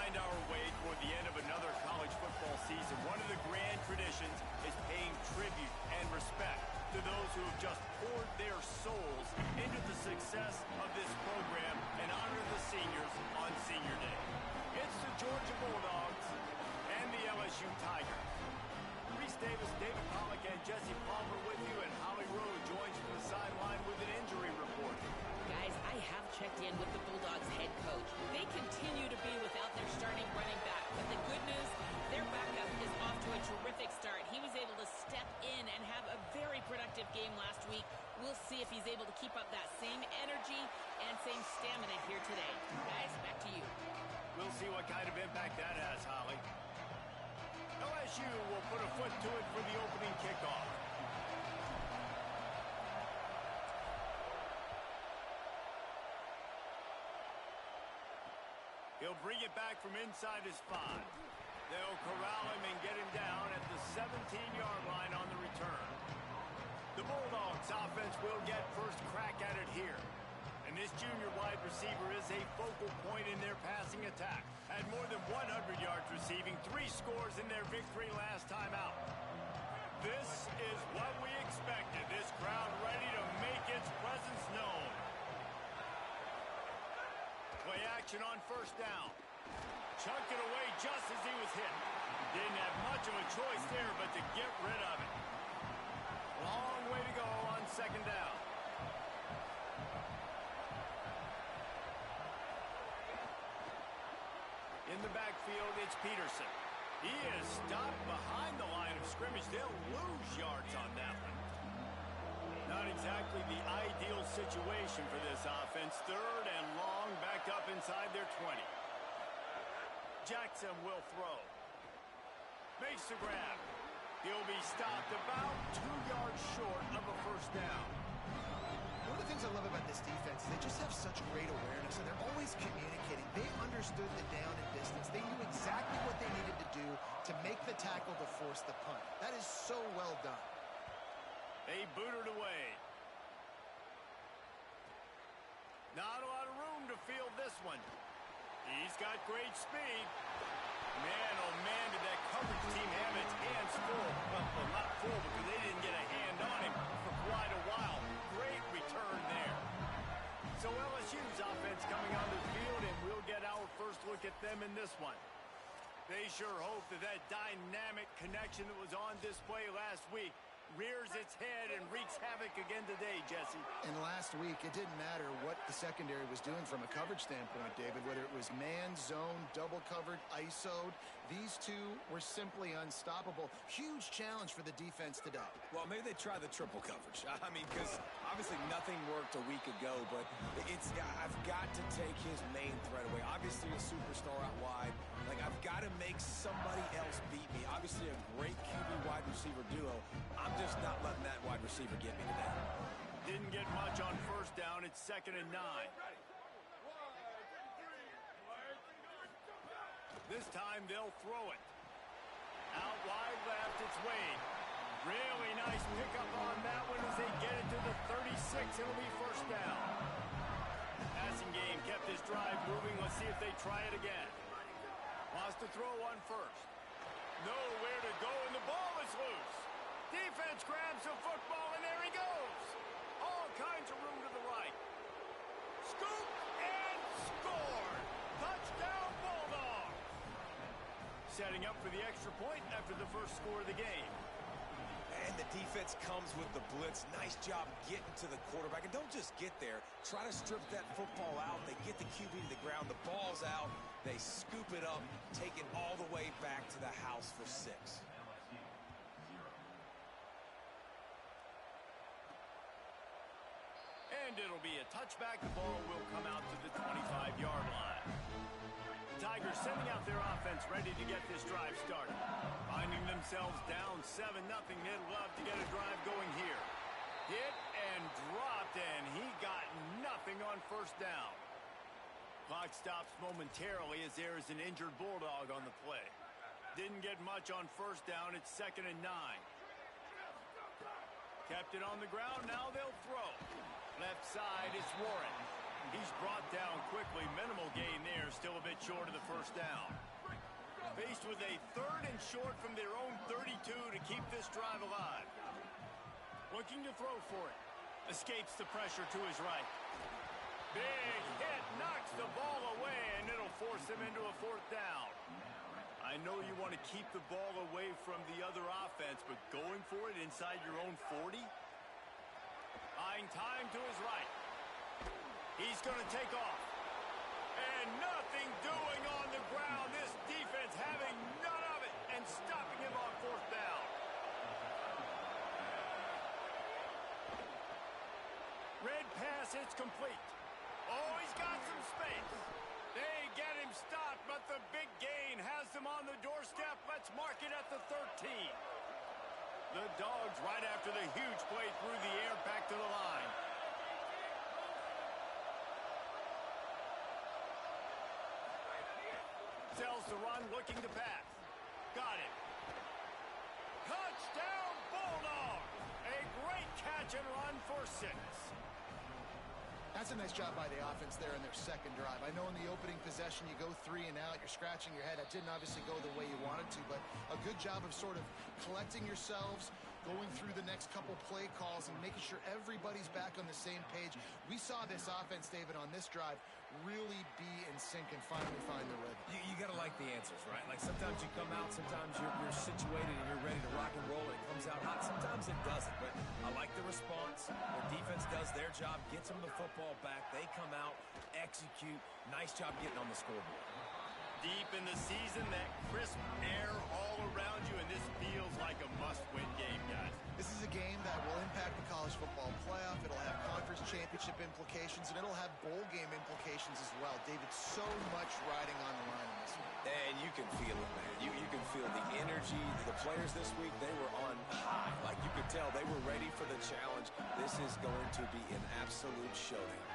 wind our way toward the end of another college football season, one of the grand traditions is paying tribute and respect to those who have just poured their souls into the success of this program and honor the seniors on Senior Day. It's the Georgia Bulldogs and the LSU Tigers. Reese Davis, David Pollack, and Jesse Palmer with you, and Holly Rowe joins from the sideline with an injury report. Guys, I have checked in with the Bulldogs head coach. They continue to be without their starting running back, but the good news, their backup is off to a terrific start. He was able to step in and have a very productive game last week. We'll see if he's able to keep up that same energy and same stamina here today. Guys, back to you. We'll see what kind of impact that has, Holly. LSU will put a foot to it for the opening kickoff. He'll bring it back from inside his 5. They'll corral him and get him down at the 17-yard line on the return. The Bulldogs offense will get first crack at it here. And this junior wide receiver is a focal point in their passing attack. Had more than 100 yards receiving, 3 scores in their victory last time out. This is what we expected. This crowd ready to make its presence known. Play action on first down. Chunked it away just as he was hit. Didn't have much of a choice there but to get rid of it. Long way to go on second down. In the backfield, it's Peterson. He is stopped behind the line of scrimmage. They'll lose yards on that one. Not exactly the ideal situation for this offense. Third and long, backed up inside their 20. Jackson will throw. Makes the grab. He'll be stopped about 2 yards short of a first down. One of the things I love about this defense is they just have such great awareness, and they're always communicating. They understood the down and distance. They knew exactly what they needed to do to make the tackle to force the punt. That is so well done. They booted away. Not a lot of room to field this one. He's got great speed. Man, oh man, did that coverage team have its hands full. Well, not full because they didn't get a hand on him for quite a while. Great return there. So LSU's offense coming onto the field, and we'll get our first look at them in this one. They sure hope that that dynamic connection that was on display last week rears its head and wreaks havoc again today, Jesse. And last week, it didn't matter what the secondary was doing from a coverage standpoint, David, whether it was man, zone, double covered, ISO'd. These two were simply unstoppable. Huge challenge for the defense today. Well, maybe they try the triple coverage. I mean, because obviously nothing worked a week ago, but I've got to take his main threat away. Obviously a superstar out wide. Like, I've got to make somebody else beat me. Obviously a great QB wide receiver duo. I'm just not letting that wide receiver get me today. Didn't get much on first down. It's 2nd and 9. This time they'll throw it. Out wide left, it's Wade. Really nice pickup on that one as they get it to the 36. It'll be first down. Passing game kept this drive moving. Let's see if they try it again. Lost the throw on first. Nowhere to go, and the ball is loose. Defense grabs the football, and there he goes. All kinds of room to the right. Scoop and score. Touchdown, Bulldogs. Setting up for the extra point after the first score of the game. And the defense comes with the blitz. Nice job getting to the quarterback. And don't just get there. Try to strip that football out. They get the QB to the ground. The ball's out. They scoop it up, take it all the way back to the house for 6. And it'll be a touchback. The ball will come out to the 25-yard line. The Tigers sending out their offense ready to get this drive started. Finding themselves down 7-0. They'd love to get a drive going here. Hit and dropped, and he got nothing on first down. Clock stops momentarily as there is an injured Bulldog on the play. Didn't get much on first down. It's 2nd and 9. Kept it on the ground. Now they'll throw. Left side, it's Warren. He's brought down quickly. Minimal gain there. Still a bit short of the first down. Faced with a 3rd and short from their own 32 to keep this drive alive. Looking to throw for it. Escapes the pressure to his right. Big hit. Knocks the ball away, and it'll force him into a 4th down. I know you want to keep the ball away from the other offense, but going for it inside your own 40? Buying time to his right. He's going to take off. And nothing doing on the ground. This defense having none of it and stopping him on 4th down. Red pass, it's complete. Oh, he's got some space. They get him stopped, but the big gain has them on the doorstep. Let's mark it at the 13. The Dogs right after the huge play through the air back to the line. Sells the run, looking to pass. Got it. Touchdown, Bulldogs! A great catch and run for 6. That's a nice job by the offense there in their 2nd drive. I know in the opening possession you go 3 and out, you're scratching your head. That didn't obviously go the way you wanted to, but a good job of sort of collecting yourselves, going through the next couple play calls and making sure everybody's back on the same page. We saw this offense, David, on this drive really be in sync and finally find the rhythm. You got to like the answers, right? Like sometimes you come out, sometimes you're situated and you're ready to rock and roll and it comes out hot. Sometimes it doesn't, but I like the response. Their defense does their job, gets them the football back. They come out, execute. Nice job getting on the scoreboard. Deep in the season, that crisp air all around you, and this feels like a must-win game, guys. This is a game that will impact the college football playoff. It'll have conference championship implications, and it'll have bowl game implications as well. David, so much riding on the line in this one. And you can feel it, man. You can feel the energy. The players this week, they were on high. Like you could tell they were ready for the challenge. This is going to be an absolute showdown.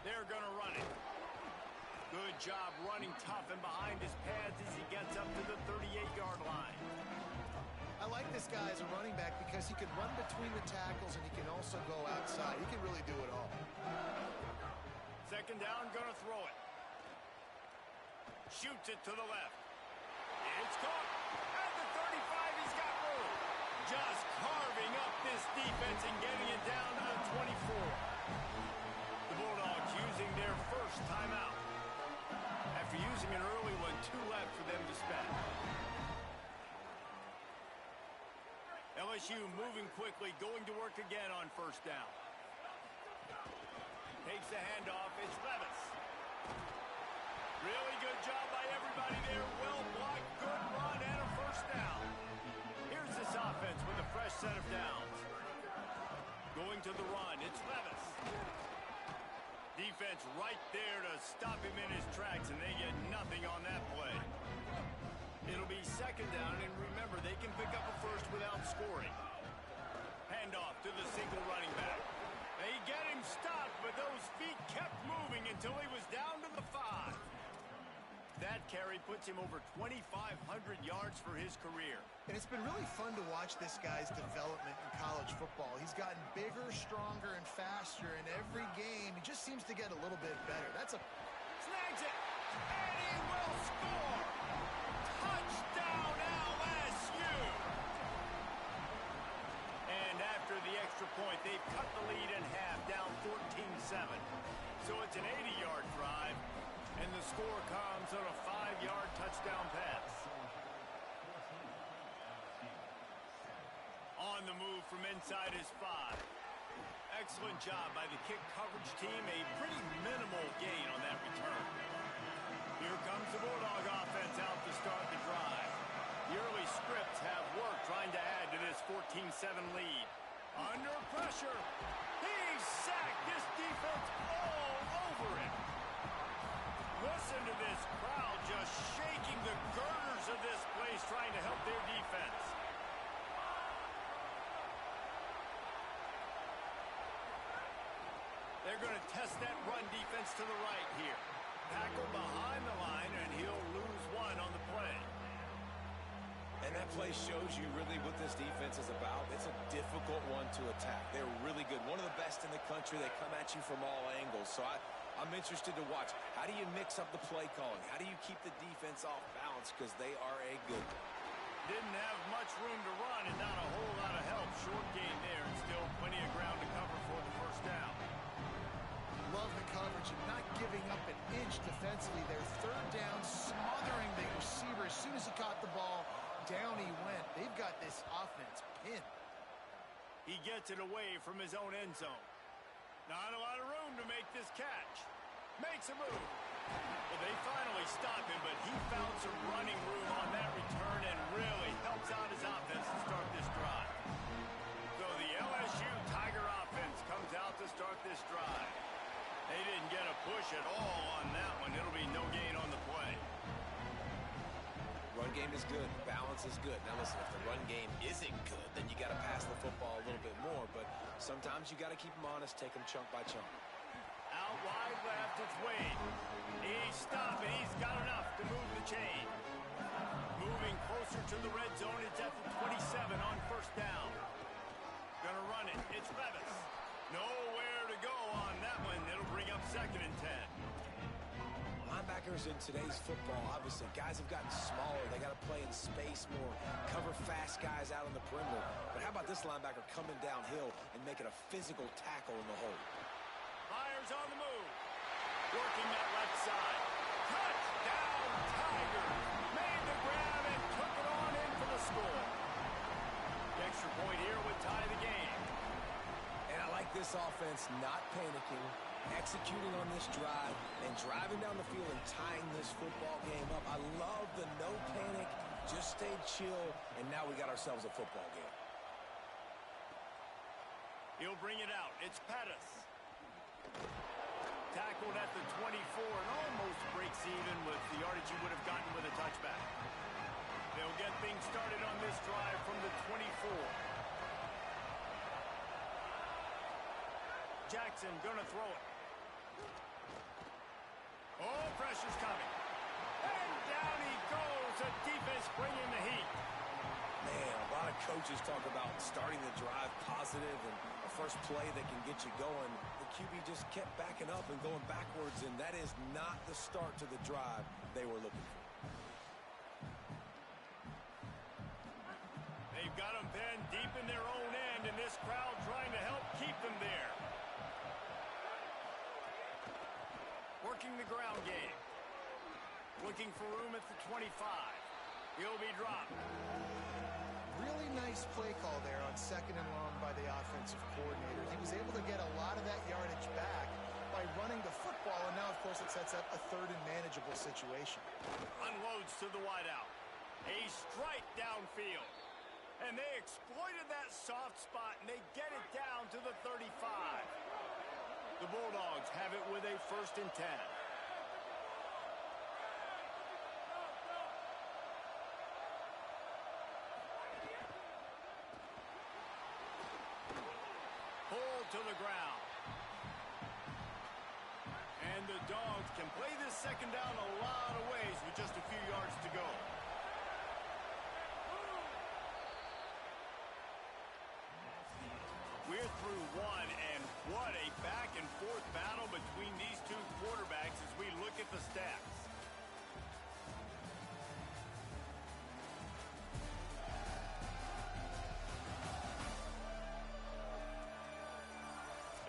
They're going to run it. Good job running tough and behind his pads as he gets up to the 38-yard line. I like this guy as a running back because he can run between the tackles and he can also go outside. He can really do it all. 2nd down, gonna throw it. Shoots it to the left. It's caught. At the 35, he's got room. Just carving up this defense and getting it down to the 24. The Bulldogs using their first timeout. After using an early one, 2 left for them to spend. LSU moving quickly, going to work again on 1st down. Takes the handoff, it's Levis. Really good job by everybody there. Well blocked, good run, and a 1st down. Here's this offense with a fresh set of downs. Going to the run, it's Levis. Defense right there to stop him in his tracks, and they get nothing on that play. It'll be 2nd down, and remember, they can pick up a 1st without scoring. Handoff to the single running back. They get him stopped, but those feet kept moving until he was down to the 5. That carry puts him over 2,500 yards for his career. And it's been really fun to watch this guy's development in college football. He's gotten bigger, stronger, and faster in every game. He just seems to get a little bit better. That's a... Snags it, and he will score! Touchdown, LSU! And after the extra point, they've cut the lead in half, down 14-7. So it's an 80-yard drive, and the score comes on a 5-yard touchdown pass. On the move from inside his 5. Excellent job by the kick coverage team. A pretty minimal gain on that return. Here comes the Bulldog offense out to start the drive. The early scripts have worked trying to add to this 14-7 lead. Under pressure. He's sacked. This defense all over him. Listen to this crowd just shaking the girders of this place trying to help their defense. They're going to test that run defense to the right here. Tackle behind the line, and he'll lose 1 on the play. And that play shows you really what this defense is about. It's a difficult one to attack. They're really good. One of the best in the country. They come at you from all angles. So I'm interested to watch. How do you mix up the play calling? How do you keep the defense off balance? Because they are a good one. Didn't have much room to run and not a whole lot of help. Short gain there and still plenty of ground to cover for the first down. Love the coverage and not giving up an inch defensively. Their third down, smothering the receiver. As soon as he caught the ball, down he went. They've got this offense pinned. He gets it away from his own end zone. Not a lot of room to make this catch. Makes a move. Well, they finally stop him, but he found some running room on that return and really helps out his offense to start this drive. So the LSU Tiger offense comes out to start this drive. They didn't get a push at all on that one. It'll be no gain on the play. Run game is good. Balance is good. Now listen, if the run game isn't good, then you got to pass the football a little bit more. But sometimes you got to keep them honest, take them chunk by chunk. Out wide left, it's Wade. He's stopping. He's got enough to move the chain. Moving closer to the red zone. It's at the 27 on first down. Gonna run it. It's Levis. Nowhere to go on that one. It'll bring up 2nd and 10. Linebackers in today's football, obviously, guys have gotten smaller. They got to play in space more, cover fast guys out on the perimeter. But how about this linebacker coming downhill and making a physical tackle in the hole? Myers on the move. Working that left side. Touchdown, Tigers. Made the grab and took it on in for the score. The extra point here would tie the game. And I like this offense not panicking, executing on this drive, and driving down the field and tying this football game up. I love the no panic, just stay chill, and now we got ourselves a football game. He'll bring it out. It's Pettis. Tackled at the 24 and almost breaks even with the yardage you would have gotten with a touchback. They'll get things started on this drive from the 24. Jackson gonna throw it. Oh, pressure's coming. And down he goes. The defense bringing the heat. Man, a lot of coaches talk about starting the drive positive and a first play that can get you going. The QB just kept backing up and going backwards, and that is not the start to the drive they were looking for. They've got them pinned deep in their own end, and this crowd trying to help keep them there. Working the ground game. Looking for room at the 25. He'll be dropped. Really nice play call there on 2nd and long by the offensive coordinator. He was able to get a lot of that yardage back by running the football, and now, of course, it sets up a 3rd and manageable situation. Unloads to the wideout. A strike downfield. And they exploited that soft spot, and they get it down to the 35. The Bulldogs have it with a 1st and 10. Pulled to the ground. And the Dogs can play this 2nd down a lot of ways with just a few yards to go. We're through one, and what a back-and-forth battle between these two quarterbacks as we look at the stats.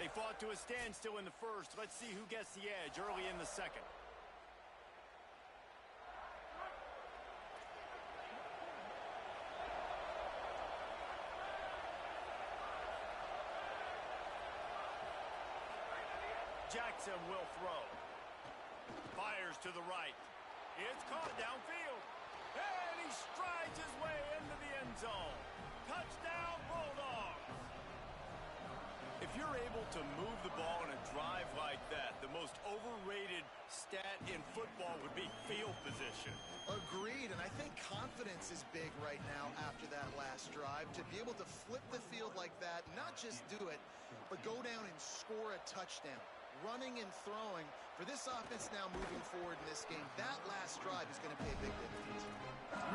They fought to a standstill in the first. Let's see who gets the edge early in the second. Jackson will throw. Fires to the right. It's caught downfield. And he strides his way into the end zone. Touchdown, Bulldogs. If you're able to move the ball in a drive like that, the most overrated stat in football would be field position. Agreed, and I think confidence is big right now after that last drive. To be able to flip the field like that, not just do it, but go down and score a touchdown. running and throwing. For this offense now moving forward in this game, that last drive is going to pay big dividends.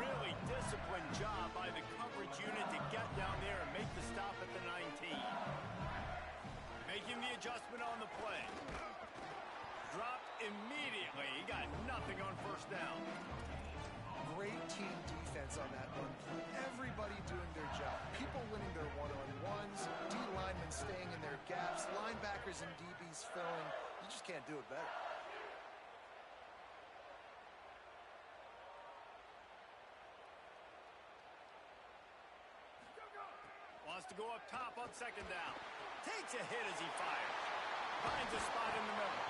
Really disciplined job by the coverage unit to get down there and make the stop at the 19. Making the adjustment on the play. Dropped immediately. He got nothing on first down. Great team defense on that run play. Everybody doing their job. People winning their one-on-ones, D linemen staying in their gaps, linebackers and DBs filling. You just can't do it better. Wants to go up top on second down. Takes a hit as he fires. Finds a spot in the middle.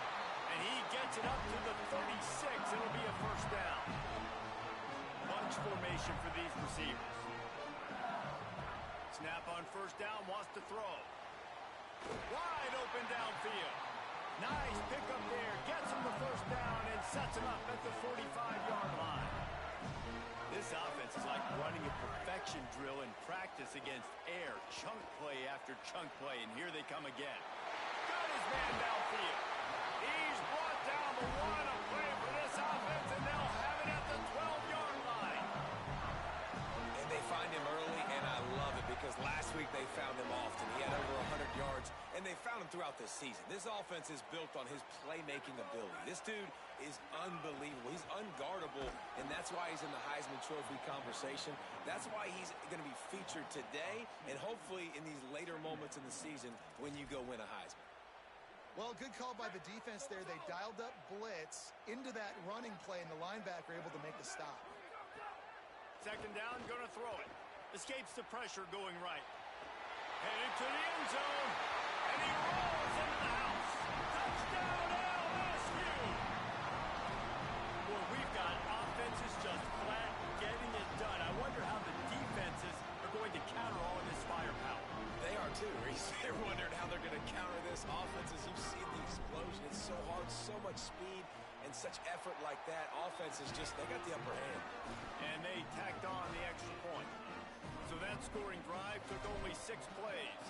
And he gets it up to the 36. It'll be a first down. Bunch formation for these receivers. Snap on first down, wants to throw. Wide open downfield. Nice pickup there. Gets him the first down and sets him up at the 45-yard line. This offense is like running a perfection drill in practice against air. Chunk play after chunk play, and here they come again. Got his man downfield. He's brought down the one. A play for this offense, and they'll have it at the 12-yard line. And they find him early, and I love it because last week they found him often. He had over 100 yards, and they found him throughout the season. This offense is built on his playmaking ability. This dude is unbelievable. He's unguardable, and that's why he's in the Heisman Trophy conversation. That's why he's going to be featured today and hopefully in these later moments in the season when you go win a Heisman. Well, good call by the defense there. They dialed up blitz into that running play, and the linebacker able to make the stop. Second down, going to throw it. Escapes the pressure going right. Headed to the end zone, and he rolls into the house. Touchdown, LSU! Boy, we've got offenses just flat getting it done. I wonder how the defenses are going to counter all of this firepower. They are too, Reese. They're wondering how they're going to counter this offense. As you've seen the explosion, it's so hard, so much speed, and such effort like that. Offense is just, they got the upper hand. And they tacked on the extra point. So that scoring drive took only 6 plays.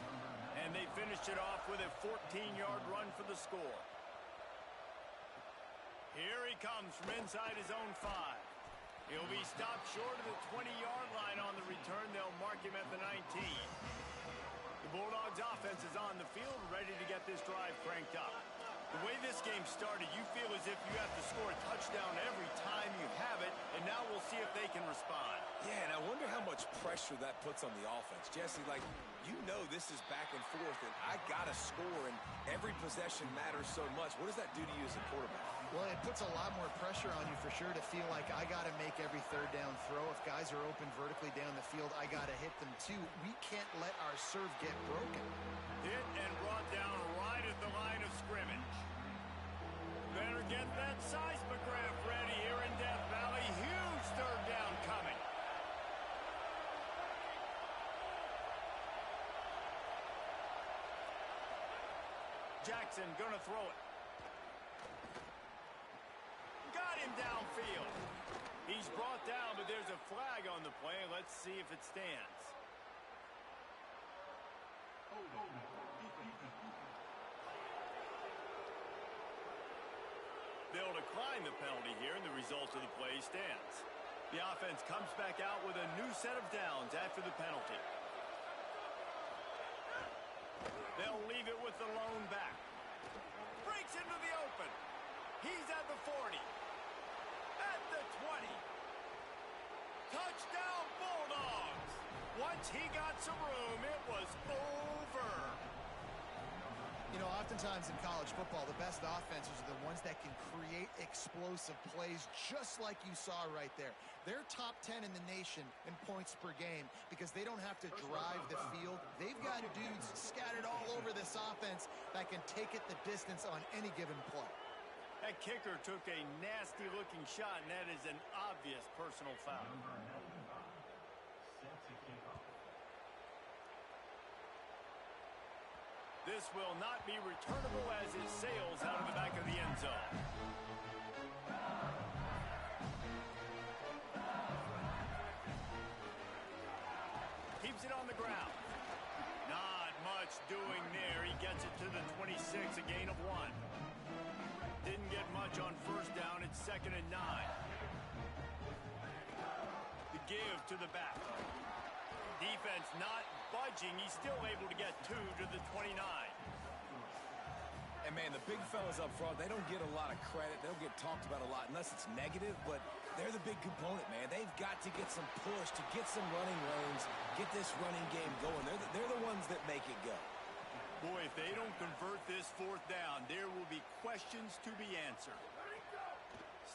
And they finished it off with a 14-yard run for the score. Here he comes from inside his own 5. He'll be stopped short of the 20-yard line on the return. They'll mark him at the 19. The Bulldogs offense is on the field, ready to get this drive cranked up. The way this game started, you feel as if you have to score a touchdown every time you have it, and now we'll see if they can respond. Yeah, and I wonder how much pressure that puts on the offense. Jesse, like, you know this is back and forth, and I got to score, and every possession matters so much. What does that do to you as a quarterback? Well, it puts a lot more pressure on you for sure to feel like I got to make every third down throw. If guys are open vertically down the field, I got to hit them too. We can't let our serve get broken. Hit and brought down right at the line of scrimmage. Better get that seismograph ready here in Death Valley. Huge third down coming. Jackson gonna throw it. Got him downfield. He's brought down, but there's a flag on the play. Let's see if it stands. They'll decline the penalty here, and the result of the play stands. The offense comes back out with a new set of downs after the penalty. They'll leave it with the lone back. Breaks into the open. He's at the 40. At the 20. Touchdown, Bulldogs. Once he got some room, it was over. You know, oftentimes in college football, the best offenses are the ones that can create explosive plays just like you saw right there. They're top 10 in the nation in points per game because they don't have to drive the field. They've got dudes scattered all over this offense that can take it the distance on any given play. That kicker took a nasty-looking shot, and that is an obvious personal foul. This will not be returnable as it sails out of the back of the end zone. Keeps it on the ground. Not much doing there. He gets it to the 26, a gain of 1. 2nd and 9. The give to the back. Defense not budging. He's still able to get 2 to the 29. And, man, the big fellas up front, they don't get a lot of credit. They don't get talked about a lot unless it's negative, but they're the big component, man. They've got to get some push, to get some running lanes, get this running game going. They're the ones that make it go. Boy, if they don't convert this 4th down, there will be questions to be answered.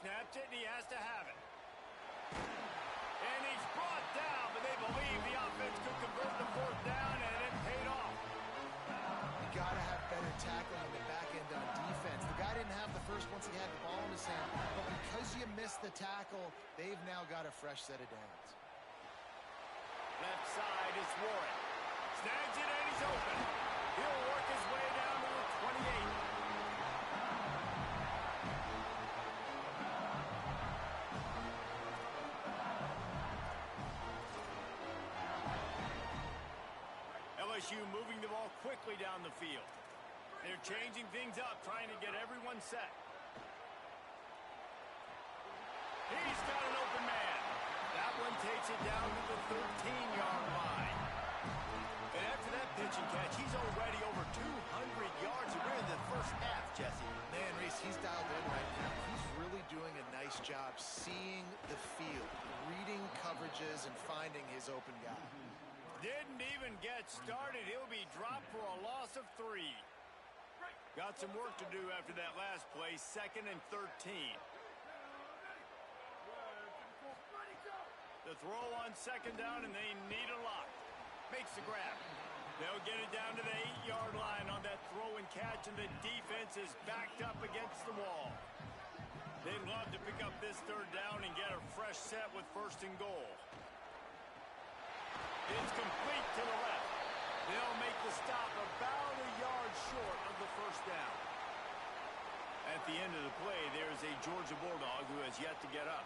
Snaps it, and he has to have it. And he's brought down, but they believe the offense could convert the 4th down, and it paid off. You got to have better tackling in the back end on defense. The guy didn't have the first once he had the ball in his hand, but because you missed the tackle, they've now got a fresh set of downs. Left side is Warren. Snags it, and he's open. He'll work his way down to the 28. LSU moving the ball quickly down the field. They're changing things up, trying to get everyone set. He's got an open man. That one takes it down to the 13-yard line. And after that pitch and catch, he's already over 200 yards. And we're in the first half, Jesse. Man, Reese, he's dialed in right now. He's really doing a nice job seeing the field, reading coverages, and finding his open guy. Didn't even get started. He'll be dropped for a loss of 3. Got some work to do after that last play, 2nd and 13. The throw on 2nd down, and they need a lot. Makes the grab. They'll get it down to the 8-yard line on that throw and catch, and the defense is backed up against the wall. They'd love to pick up this 3rd down and get a fresh set with 1st and goal. It's complete to the left. They'll make the stop about a yard short of the 1st down. At the end of the play, there's a Georgia Bulldog who has yet to get up.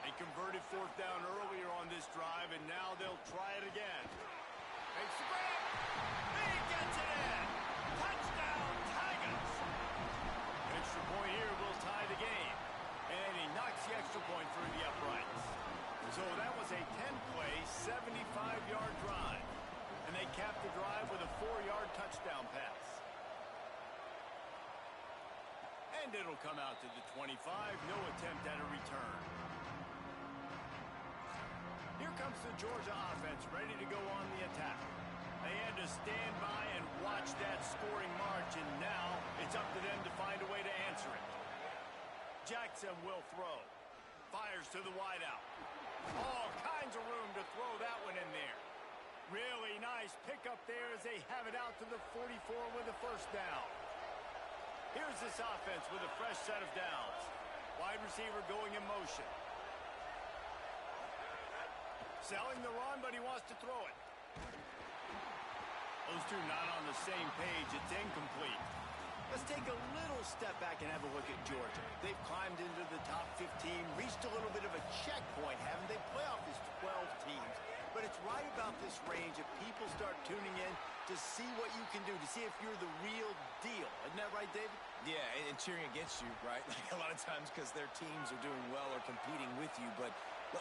They converted 4th down earlier on this drive, and now they'll try it again. Makes the grab. He gets it in. Touchdown, Tigers. Extra point here will tie the game. And he knocks the extra point through the uprights. So that was a 10-play, 75-yard drive. And they capped the drive with a 4-yard touchdown pass. And it'll come out to the 25. No attempt at a return. Here comes the Georgia offense ready to go on the attack. They had to stand by and watch that scoring march, and now it's up to them to find a way to answer it. Jackson will throw. Fires to the wideout. All kinds of room to throw that one in there. Really nice pickup there as they have it out to the 44 with the 1st down. Here's this offense with a fresh set of downs. Wide receiver going in motion. Selling the run, but he wants to throw it. Those two not on the same page. It's incomplete. Let's take a little step back and have a look at Georgia. They've climbed into the top 15, reached a little bit of a checkpoint, haven't they? Playoff is 12 teams. But it's right about this range if people start tuning in to see what you can do, to see if you're the real deal. Isn't that right, David? Yeah, and cheering against you, right? Like a lot of times because their teams are doing well or competing with you. But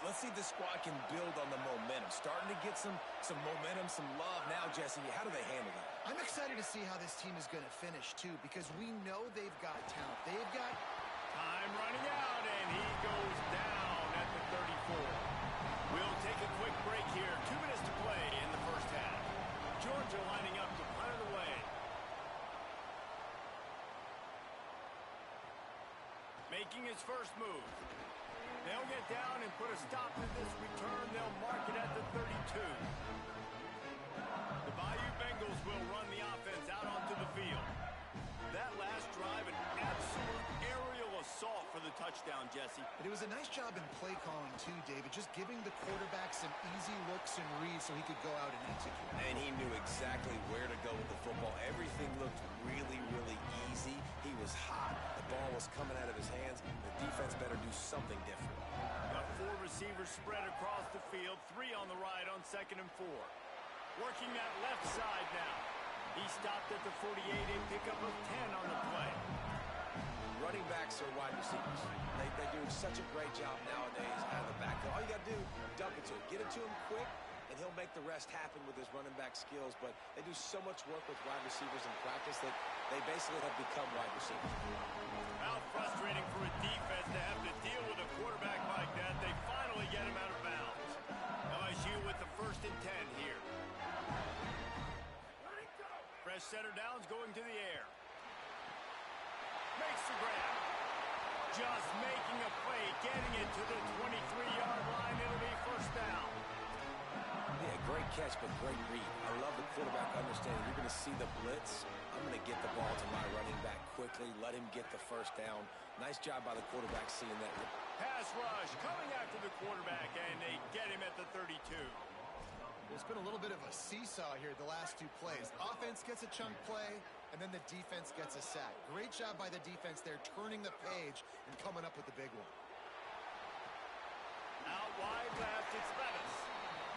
let's see if the squad can build on the momentum. Starting to get some momentum, some love now, Jesse. How do they handle that? I'm excited to see how this team is going to finish, too, because we know they've got talent. They've got time running out, and he goes down at the 34. We'll take a quick break here. 2 minutes to play in the 1st half. Georgia lining up to punt it away. Making his first move. They'll get down and put a stop to this return. They'll mark it at the 32. The Bayou Bengals will run the offense out onto the field. That last drive, an absolute aerial assault for the touchdown, Jesse. But it was a nice job in play calling, too, David, just giving the quarterback some easy looks and reads so he could go out and execute. And he knew exactly where to go with the football. Everything looked really, really easy. He was hot. The ball was coming out of his hands. The defense better do something different. Got 4 receivers spread across the field, 3 on the right on 2nd and 4. Working that left side now. He stopped at the 48, a pickup of 10 on the play. Running back backs or wide receivers. They do such a great job nowadays out of the backfield. All you got to do, dump it to him. Get it to him quick, and he'll make the rest happen with his running back skills. But they do so much work with wide receivers in practice that they basically have become wide receivers. How frustrating for a defense to have to deal with a quarterback like that. They finally get him out of bounds. LSU with the 1st and 10 here. Fresh center downs going to the air. Makes the grab. Just making a play, getting it to the 23-yard line. It'll be 1st down. Yeah, great catch, but great read. I love the quarterback understanding. You're going to see the blitz. I'm going to get the ball to my running back quickly, let him get the 1st down. Nice job by the quarterback seeing that. Pass rush coming after the quarterback, and they get him at the 32. There's been a little bit of a seesaw here the last 2 plays. Offense gets a chunk play, and then the defense gets a sack. Great job by the defense there, turning the page and coming up with the big one. Out wide left, it's Levis.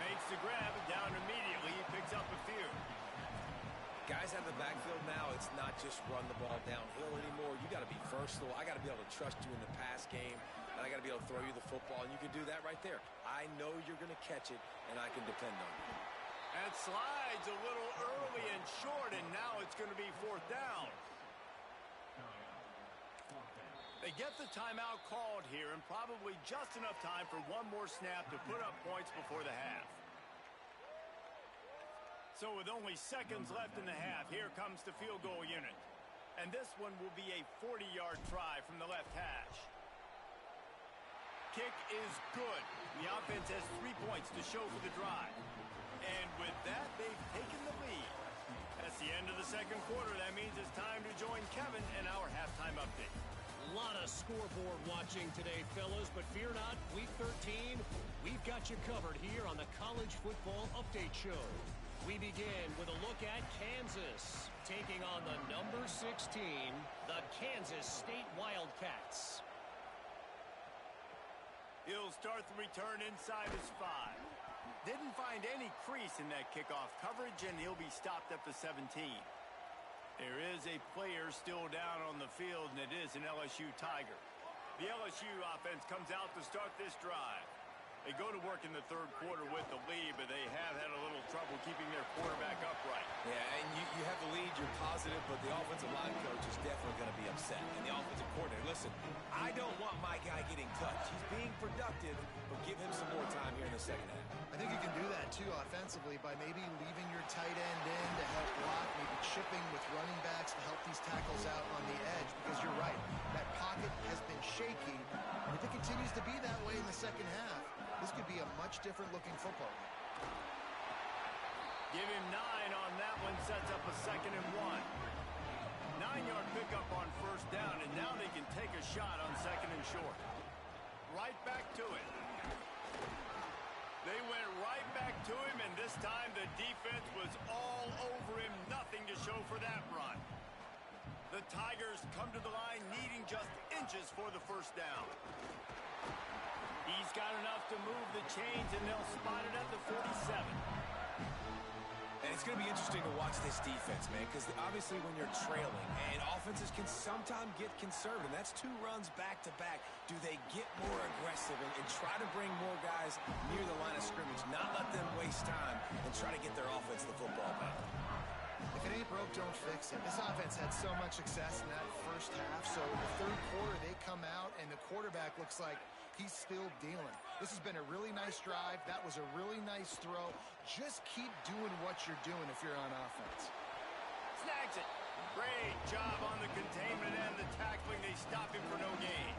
Makes the grab, and down immediately. He picks up a few. Guys out of the backfield now, it's not just run the ball downhill anymore. You got to be versatile. I got to be able to trust you in the pass game, and I got to be able to throw you the football, and you can do that right there. I know you're going to catch it, and I can depend on you. And slides a little early and short, and now it's going to be 4th down. They get the timeout called here, and probably just enough time for one more snap to put up points before the half. So with only seconds left in the half, here comes the field goal unit. And this one will be a 40-yard try from the left hash. Kick is good. The offense has 3 points to show for the drive. And with that, they've taken the lead. That's the end of the 2nd quarter. That means it's time to join Kevin in our halftime update. A lot of scoreboard watching today, fellas, but fear not, Week 13, we've got you covered here on the College Football Update Show. We begin with a look at Kansas, taking on the number 16, the Kansas State Wildcats. He'll start the return inside his 5. Didn't find any crease in that kickoff coverage, and he'll be stopped at the 17. There is a player still down on the field, and it is an LSU Tiger. The LSU offense comes out to start this drive. They go to work in the 3rd quarter with the lead, but they have had a little trouble keeping their quarterback upright. Yeah, and you have the lead, you're positive, but the offensive line coach is definitely going to be upset. And the offensive coordinator, listen, I don't want my guy getting touched. He's being productive, but give him some more time here in the 2nd half. I think you can do that, too, offensively, by maybe leaving your tight end in to help block, maybe chipping with running backs to help these tackles out on the edge, because you're right, that pocket has been shaky, and if it continues to be that way in the 2nd half, this could be a much different-looking football game. Give him 9 on that one, sets up a 2nd and 1. 9-yard pickup on 1st down, and now they can take a shot on 2nd and short. Right back to it. They went right back to him, and this time the defense was all over him. Nothing to show for that run. The Tigers come to the line needing just inches for the 1st down. He's got enough to move the chains, and they'll spot it at the 47. And it's going to be interesting to watch this defense, man, because obviously when you're trailing, and offenses can sometimes get conservative. That's 2 runs back-to-back. Do they get more aggressive and try to bring more guys near the line of scrimmage, not let them waste time, and try to get their offense the football back? If it ain't broke, don't fix it. This offense had so much success in that 1st half, so in the 3rd quarter they come out, and the quarterback looks like he's still dealing. This has been a really nice drive. That was a really nice throw. Just keep doing what you're doing if you're on offense. Snags it. Great job on the containment and the tackling. They stop him for no gain.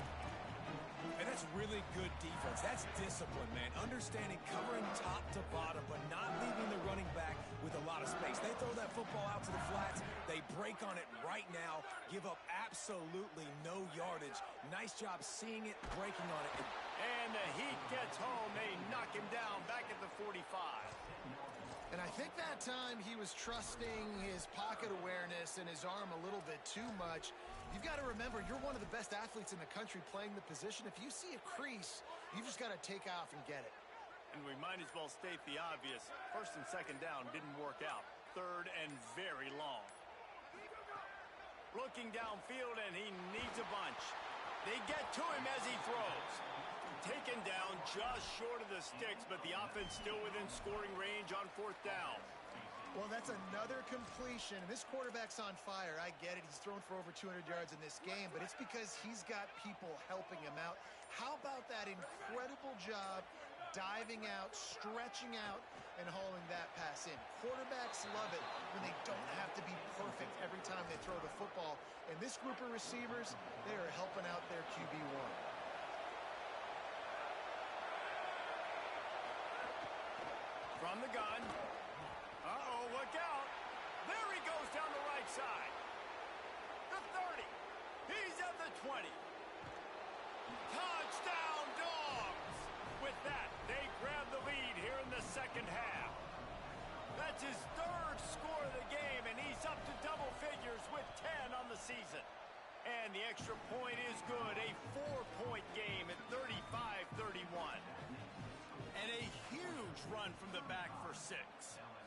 And that's really good defense. That's discipline, man. Understanding, covering top to bottom, but not leaving the running back with a lot of space. They throw that football out to the flats. They break on it right now, give up absolutely no yardage. Nice job seeing it, breaking on it. And the Heat gets home. They knock him down back at the 45. And I think that time he was trusting his pocket awareness and his arm a little bit too much. You've got to remember, you're one of the best athletes in the country playing the position. If you see a crease, you just got to take off and get it. And we might as well state the obvious. 1st and 2nd down didn't work out. 3rd and very long. Looking downfield, and he needs a bunch. They get to him as he throws. Taken down just short of the sticks, but the offense still within scoring range on 4th down. Well, that's another completion. This quarterback's on fire. I get it. He's thrown for over 200 yards in this game, but it's because he's got people helping him out. How about that incredible job diving out, stretching out, and hauling that pass in? Quarterbacks love it when they don't have to be perfect every time they throw the football. And this group of receivers, they are helping out their QB1. From the gun. Uh-oh, look out. There he goes down the right side. The 30. He's at the 20. Touchdown, Dogs! With that, they grab the lead here in the second half. That's his 3rd score of the game, and he's up to double figures with 10 on the season. And the extra point is good. A 4-point game at 35-31. And a huge run from the back for 6.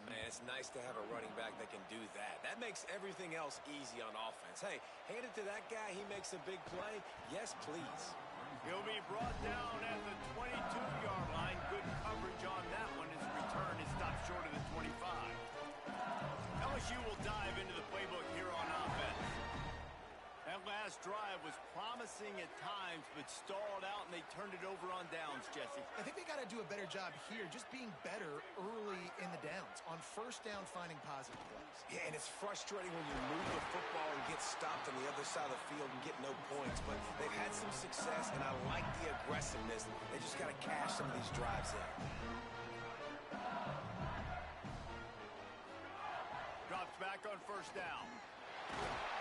Man, it's nice to have a running back that can do that. That makes everything else easy on offense. Hey, hand it to that guy. He makes a big play. Yes, please. He'll be brought down at the 22-yard line. Good coverage on that one. His return is stopped short of the 25. LSU will dive into the playbook here on offense. That last drive was promising at times, but stalled out, and they turned it over on downs, Jesse. I think they got to do a better job here, just being better early in the downs. On 1st down, finding positive plays. Yeah, and it's frustrating when you move the football and get stopped on the other side of the field and get no points. But they've had some success, and I like the aggressiveness. They just got to cash some of these drives in. Drops back on 1st down.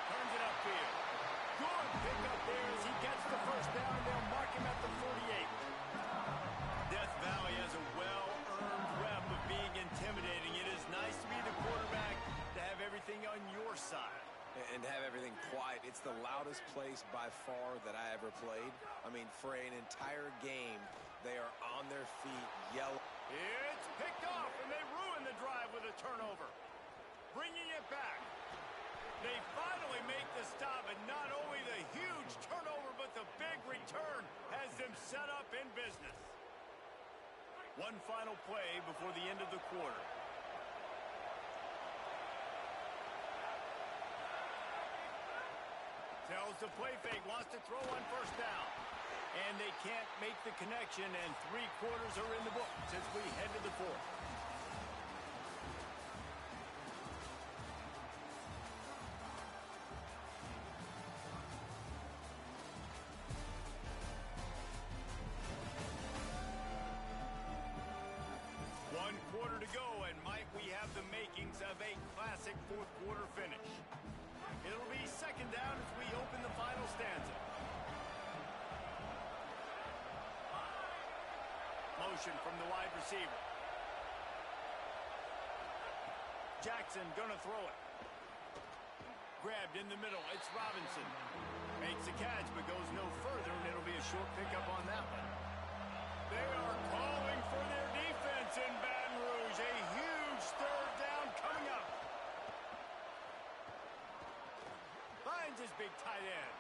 Turns it upfield. Good pickup there as he gets the 1st down. They'll mark him at the 48. Death Valley has a well-earned rep of being intimidating. It is nice to be the quarterback, to have everything on your side. And to have everything quiet. It's the loudest place by far that I ever played. I mean, for an entire game, they are on their feet, yelling. It's picked off, and they ruin the drive with a turnover. Bringing it back. They finally make the stop, and not only the huge turnover, but the big return has them set up in business. One final play before the end of the quarter. Tells the play fake, wants to throw on 1st down. And they can't make the connection, and 3 quarters are in the books as we head to the 4th. Quarter to go, and might we have the makings of a classic 4th quarter finish. It'll be 2nd down as we open the final stanza. Motion from the wide receiver. Jackson gonna throw it. Grabbed in the middle, it's Robinson. Makes the catch, but goes no further, and it'll be a short pickup on that one. They are calling for their defense in Baton Rouge. A huge 3rd down coming up. Finds his big tight end.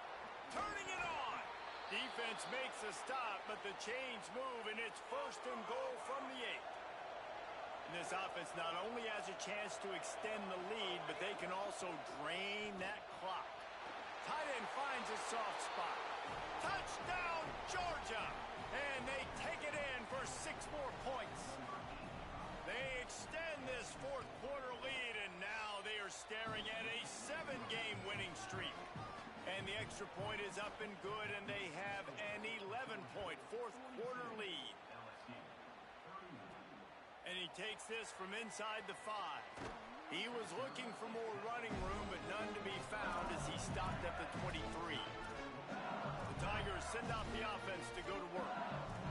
Turning it on. Defense makes a stop, but the chains move, and it's 1st and goal from the 8. And this offense not only has a chance to extend the lead, but they can also drain that clock. Tight end finds a soft spot. Touchdown, Georgia! And they take it in for 6 more points. They extend this 4th quarter lead, and now they are staring at a 7-game winning streak. And the extra point is up and good, and they have an 11-point 4th quarter lead. And he takes this from inside the 5. He was looking for more running room, but none to be found as he stopped at the 23. The Tigers send out the offense to go to work.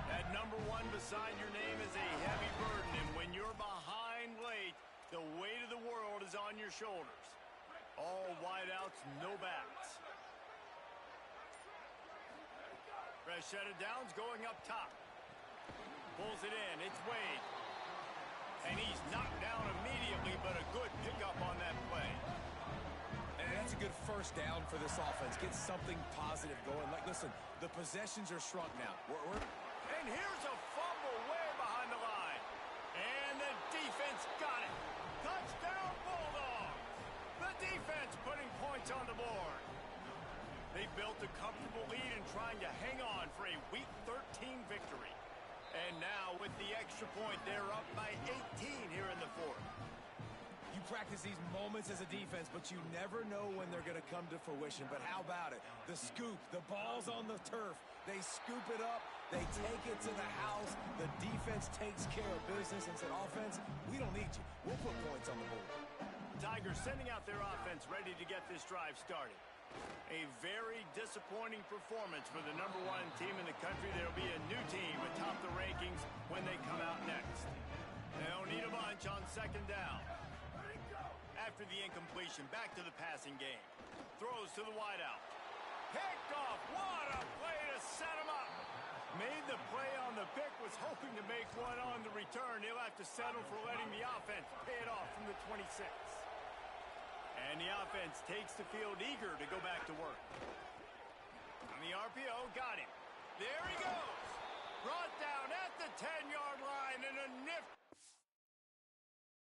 That number 1 beside your name is a heavy burden, and when you're behind late, the weight of the world is on your shoulders. All wideouts, no backs. Fresh set of downs going up top. Pulls it in, it's Wade. And he's knocked down immediately, but a good pickup on that play. And And that's a good first down for this offense. Get something positive going. Like, listen, the possessions are shrunk now. And here's a fumble way behind the line. And the defense got it. Touchdown, Bulldogs. The defense putting points on the board. They built a comfortable lead and trying to hang on for a Week 13 victory. And now with the extra point, they're up by 18 here in the fourth. You practice these moments as a defense, but you never know when they're going to come to fruition. But how about it? The scoop, the ball's on the turf. They scoop it up. They take it to the house. The defense takes care of business and said, offense, we don't need you. We'll put points on the board. Tigers sending out their offense ready to get this drive started. A very disappointing performance for the #1 team in the country. There'll be a new team atop the rankings when they come out next. They'll need a bunch on second down. After the incompletion, back to the passing game. Throws to the wideout. Picked off. What a play to set him up. Made the play on the pick, was hoping to make one on the return. He'll have to settle for letting the offense pay it off from the 26. And the offense takes the field eager to go back to work. On the RPO, got him. There he goes. Brought down at the 10-yard line and a nifty.